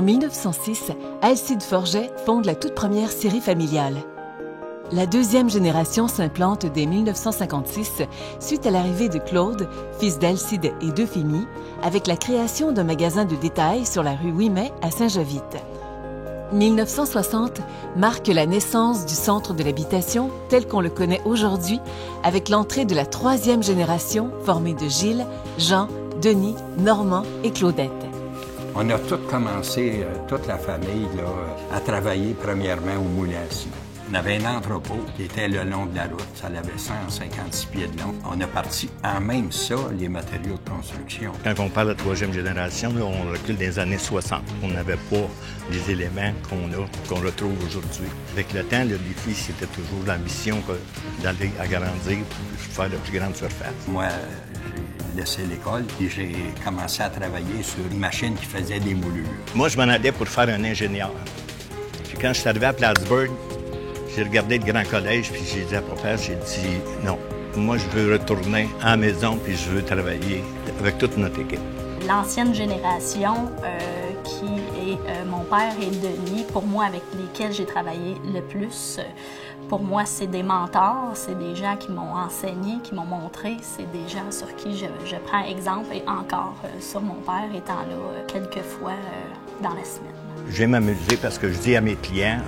En 1906, Alcide Forget fonde la toute première série familiale. La deuxième génération s'implante dès 1956, suite à l'arrivée de Claude, fils d'Alcide et d'Euphémie, avec la création d'un magasin de détail sur la rue Ouimet à Saint-Jovite. 1960 marque la naissance du centre de l'habitation tel qu'on le connaît aujourd'hui, avec l'entrée de la troisième génération formée de Gilles, Jean, Denis, Normand et Claudette. On a tous commencé, toute la famille, là, à travailler premièrement au moulin à ciment. On avait un entrepôt qui était le long de la route. Ça avait 156 pieds de long. On a parti en même ça, les matériaux de construction. Quand on parle de troisième génération, là, on recule des années 60. On n'avait pas les éléments qu'on retrouve aujourd'hui. Avec le temps, le défi, c'était toujours l'ambition d'aller agrandir pour faire de plus grandes surfaces. Moi, j'ai laissé l'école et j'ai commencé à travailler sur une machine qui faisait des moulures. Moi, je m'en allais pour faire un ingénieur. Puis quand je suis arrivé à Plattsburgh, j'ai regardé le grand collège, puis j'ai dit à papa, j'ai dit non. Moi, je veux retourner à la maison, puis je veux travailler avec toute notre équipe. L'ancienne génération, qui est mon père et Denis, pour moi, avec lesquels j'ai travaillé le plus, pour moi, c'est des mentors, c'est des gens qui m'ont enseigné, qui m'ont montré, c'est des gens sur qui je prends exemple, et encore sur mon père, étant là quelques fois dans la semaine. Je vais m'amuser parce que je dis à mes clients,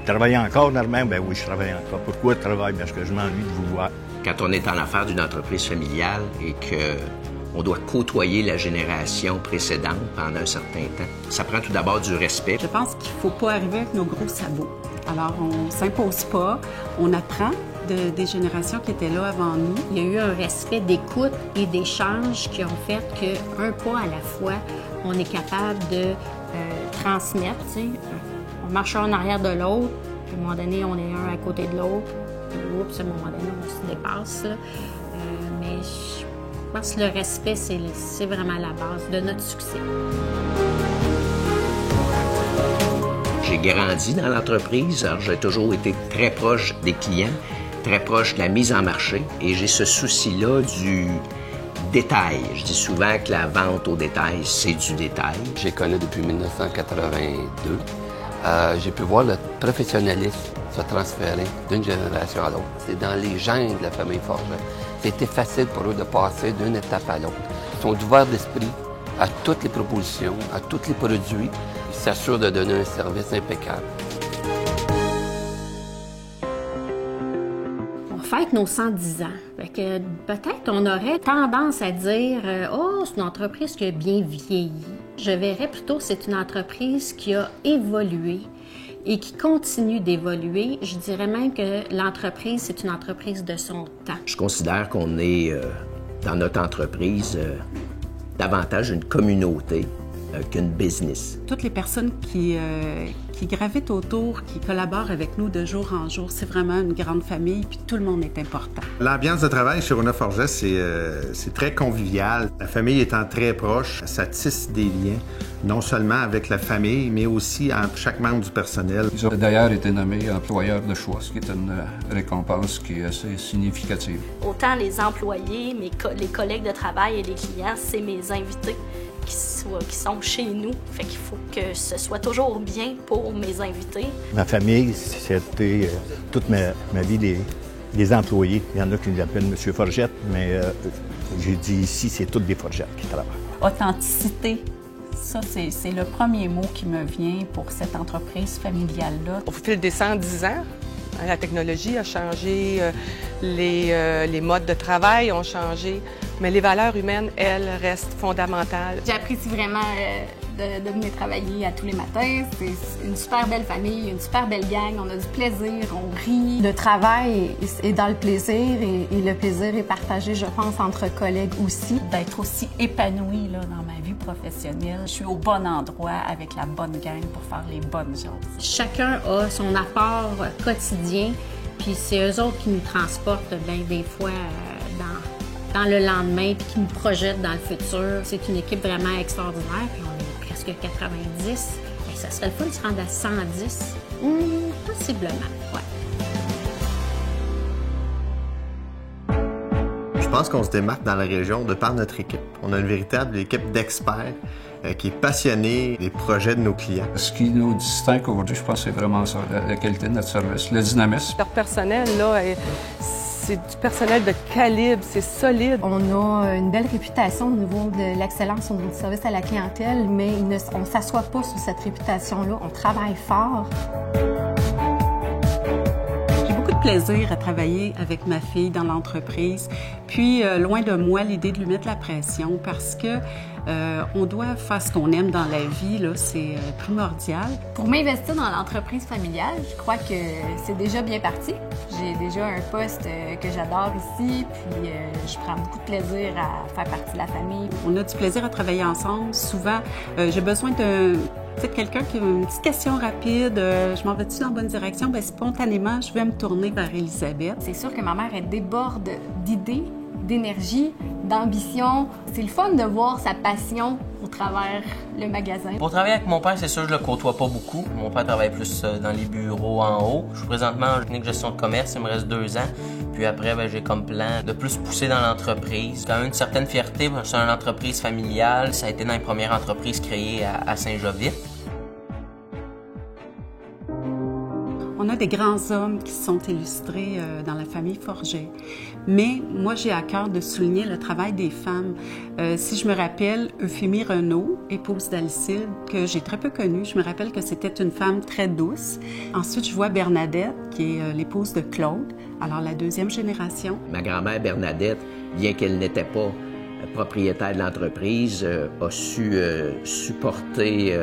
travaillez encore, Normand? Ben oui, je travaille encore. Pourquoi je travaille? Parce que je m'ennuie de vous voir. Quand on est en affaire d'une entreprise familiale et qu'on doit côtoyer la génération précédente pendant un certain temps, ça prend tout d'abord du respect. Je pense qu'il ne faut pas arriver avec nos gros sabots. Alors, on ne s'impose pas, on apprend des générations qui étaient là avant nous. Il y a eu un respect d'écoute et d'échange qui ont fait qu'un pas à la fois, on est capable de transmettre, tu sais. On marche un en arrière de l'autre, puis à un moment donné, on est un à côté de l'autre, puis oups, à un moment donné, on se dépasse. Mais je pense que le respect, c'est vraiment la base de notre succès. J'ai grandi dans l'entreprise, alors j'ai toujours été très proche des clients, très proche de la mise en marché, et j'ai ce souci-là du détail. Je dis souvent que la vente au détail, c'est du détail. J'ai connu depuis 1982. J'ai pu voir le professionnalisme se transférer d'une génération à l'autre. C'est dans les gènes de la famille Forget. C'était facile pour eux de passer d'une étape à l'autre. Ils sont ouverts d'esprit à toutes les propositions, à tous les produits. Ils s'assurent de donner un service impeccable. On fête nos 110 ans. Fait que peut-être on aurait tendance à dire « Oh, c'est une entreprise qui a bien vieilli ». Je verrais plutôt c'est une entreprise qui a évolué et qui continue d'évoluer. Je dirais même que l'entreprise, c'est une entreprise de son temps. Je considère qu'on est, dans notre entreprise, davantage une communauté qu'une business. Toutes les personnes qui gravitent autour, qui collaborent avec nous de jour en jour, c'est vraiment une grande famille, puis tout le monde est important. L'ambiance de travail chez Rona Forget, c'est très convivial. La famille étant très proche, ça tisse des liens, non seulement avec la famille, mais aussi entre chaque membre du personnel. Ils ont d'ailleurs été nommés employeurs de choix, ce qui est une récompense qui est assez significative. Autant les employés, les collègues de travail et les clients, c'est mes invités qui sont chez nous. Fait qu'il faut que ce soit toujours bien pour mes invités. Ma famille, c'était toute ma vie des employés. Il y en a qui l'appellent M. Forget, mais j'ai dit ici, c'est toutes des Forget qui travaillent. Authenticité, ça, c'est le premier mot qui me vient pour cette entreprise familiale-là. Au fil des 110 ans, la technologie a changé, les modes de travail ont changé, mais les valeurs humaines, elles, restent fondamentales. J'apprécie vraiment de venir travailler à tous les matins. C'est une super belle famille, une super belle gang. On a du plaisir, on rit. Le travail est dans le plaisir et le plaisir est partagé, je pense, entre collègues aussi. D'être aussi épanouie là, dans ma vie professionnelle. Je suis au bon endroit avec la bonne gang pour faire les bonnes choses. Chacun a son apport quotidien, puis c'est eux autres qui nous transportent bien des fois dans le lendemain, puis qui nous projettent dans le futur. C'est une équipe vraiment extraordinaire, puis on est presque 90. Et ça serait le fun de se rendre à 110. Possiblement, ouais. Je pense qu'on se démarque dans la région de par notre équipe. On a une véritable équipe d'experts qui est passionné des projets de nos clients. Ce qui nous distingue aujourd'hui, je pense, c'est vraiment ça, la qualité de notre service, le dynamisme. Leur personnel, là, c'est du personnel de calibre, c'est solide. On a une belle réputation au niveau de l'excellence au niveau du service à la clientèle, mais on ne s'assoit pas sur cette réputation-là. On travaille fort. J'ai beaucoup de plaisir à travailler avec ma fille dans l'entreprise. Puis, loin de moi, l'idée de lui mettre la pression parce que on doit faire ce qu'on aime dans la vie, là, c'est primordial. Pour m'investir dans l'entreprise familiale, je crois que c'est déjà bien parti. J'ai déjà un poste que j'adore ici, puis je prends beaucoup de plaisir à faire partie de la famille. On a du plaisir à travailler ensemble. Souvent, j'ai besoin de quelqu'un qui a une petite question rapide, je m'en vais-tu dans la bonne direction? Bien, spontanément, je vais me tourner vers Elisabeth. C'est sûr que ma mère, elle déborde d'idées, d'énergie, d'ambition. C'est le fun de voir sa passion au travers le magasin. Pour travailler avec mon père, c'est sûr que je le côtoie pas beaucoup. Mon père travaille plus dans les bureaux en haut. Je suis présentement en technique de gestion de commerce, il me reste 2 ans. Puis après, j'ai comme plan de plus pousser dans l'entreprise. J'ai quand même une certaine fierté, parce que c'est une entreprise familiale. Ça a été dans les premières entreprises créées à Saint-Jovite. On a des grands hommes qui sont illustrés dans la famille Forget. Mais moi, j'ai à cœur de souligner le travail des femmes. Si je me rappelle, Euphémie Renaud, épouse d'Alcide, que j'ai très peu connue, je me rappelle que c'était une femme très douce. Ensuite, je vois Bernadette, qui est l'épouse de Claude, alors la 2e génération. Ma grand-mère Bernadette, bien qu'elle n'était pas propriétaire de l'entreprise, a su supporter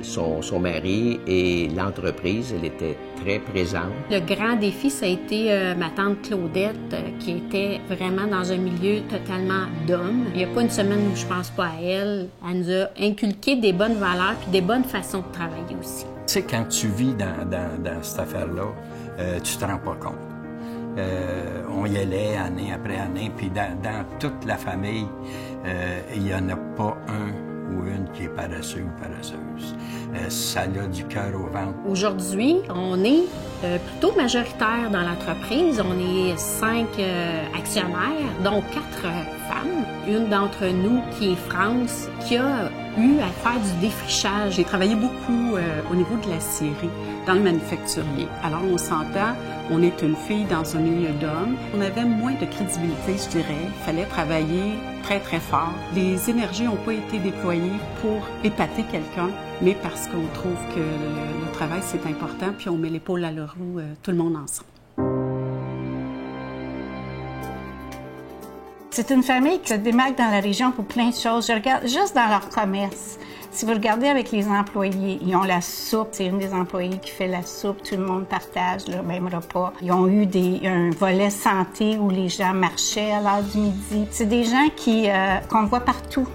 son mari et l'entreprise. Elle était très présente. Le grand défi, ça a été ma tante Claudette, qui était vraiment dans un milieu totalement d'hommes. Il n'y a pas une semaine où je pense pas à elle. Elle nous a inculqué des bonnes valeurs puis des bonnes façons de travailler aussi. Tu sais, quand tu vis dans cette affaire-là, tu te rends pas compte. On y allait année après année, puis dans toute la famille, il n'y en a pas un ou une qui est paresseux ou paresseuse. Ça a du cœur au ventre. Aujourd'hui, on est plutôt majoritaire dans l'entreprise. On est 5 actionnaires, dont 4 femmes. Une d'entre nous, qui est France, qui a eu à faire du défrichage. J'ai travaillé beaucoup au niveau de la scierie, dans le manufacturier. Alors, on s'entend, on est une fille dans un milieu d'hommes. On avait moins de crédibilité, je dirais. Il fallait travailler très, très fort. Les énergies n'ont pas été déployées pour épater quelqu'un, mais parce qu'on trouve que le travail, c'est important, puis on met l'épaule à la roue, tout le monde ensemble. C'est une famille qui se démarque dans la région pour plein de choses. Je regarde juste dans leur commerce. Si vous regardez avec les employés, ils ont la soupe. C'est une des employées qui fait la soupe. Tout le monde partage le même repas. Ils ont eu un volet santé où les gens marchaient à l'heure du midi. C'est des gens qu'on voit partout.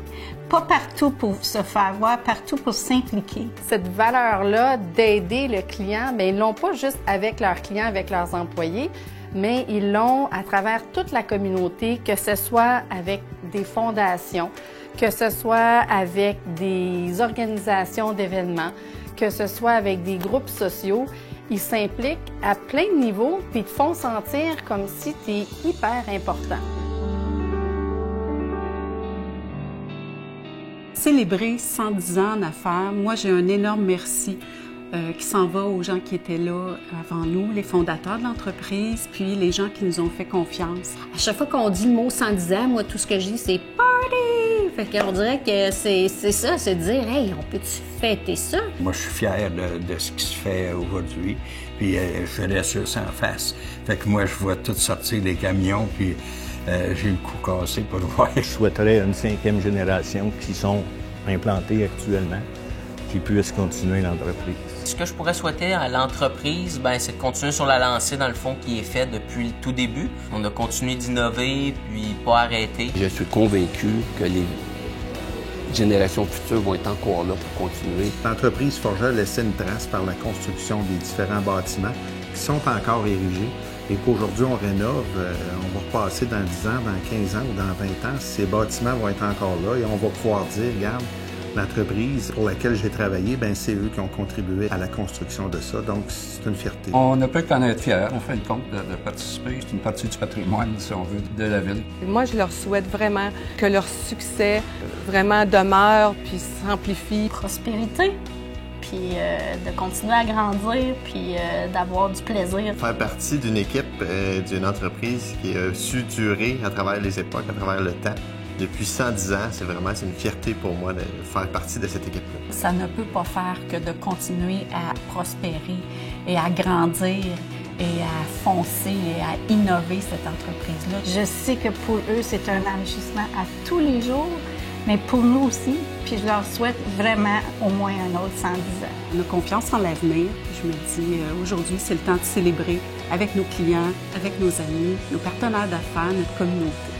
Pas partout pour se faire voir, partout pour s'impliquer. Cette valeur-là d'aider le client, bien, ils l'ont pas juste avec leurs clients, avec leurs employés, mais ils l'ont à travers toute la communauté, que ce soit avec des fondations, que ce soit avec des organisations d'événements, que ce soit avec des groupes sociaux. Ils s'impliquent à plein de niveaux puis ils te font sentir comme si tu es hyper important. Célébrer 110 ans en affaires, moi j'ai un énorme merci qui s'en va aux gens qui étaient là avant nous, les fondateurs de l'entreprise, puis les gens qui nous ont fait confiance. À chaque fois qu'on dit le mot 110 ans, moi tout ce que je dis c'est « party ». Fait qu'on dirait que c'est ça, c'est de dire « hey, on peut-tu fêter ça ». Moi je suis fier de ce qui se fait aujourd'hui, puis je reste ça en face. Fait que moi je vois tout sortir des camions, puis j'ai le cou cassé pour voir. Je souhaiterais une 5e génération qui sont implantées actuellement, qui puissent continuer l'entreprise. Ce que je pourrais souhaiter à l'entreprise, c'est de continuer sur la lancée, dans le fond, qui est faite depuis le tout début. On a continué d'innover, puis pas arrêter. Je suis convaincu que les générations futures vont être encore là pour continuer. L'entreprise Forget a laissé une trace par la construction des différents bâtiments qui sont encore érigés et qu'aujourd'hui on rénove. On va repasser dans 10 ans, dans 15 ans ou dans 20 ans. Ces bâtiments vont être encore là et on va pouvoir dire, regarde, L'entreprise pour laquelle j'ai travaillé, ben c'est eux qui ont contribué à la construction de ça, donc c'est une fierté. On ne peut qu'en être fiers, en fin de compte, de participer. C'est une partie du patrimoine, si on veut, de la ville. Moi, je leur souhaite vraiment que leur succès vraiment demeure puis s'amplifie. Prospérité, puis de continuer à grandir, puis d'avoir du plaisir. Faire partie d'une équipe, d'une entreprise qui a su durer à travers les époques, à travers le temps. Depuis 110 ans, c'est une fierté pour moi de faire partie de cette équipe-là. Ça ne peut pas faire que de continuer à prospérer et à grandir et à foncer et à innover cette entreprise-là. Je sais que pour eux, c'est un enrichissement à tous les jours, mais pour nous aussi, puis je leur souhaite vraiment au moins un autre 110 ans. On a confiance en l'avenir. Je me dis, aujourd'hui, c'est le temps de célébrer avec nos clients, avec nos amis, nos partenaires d'affaires, notre communauté.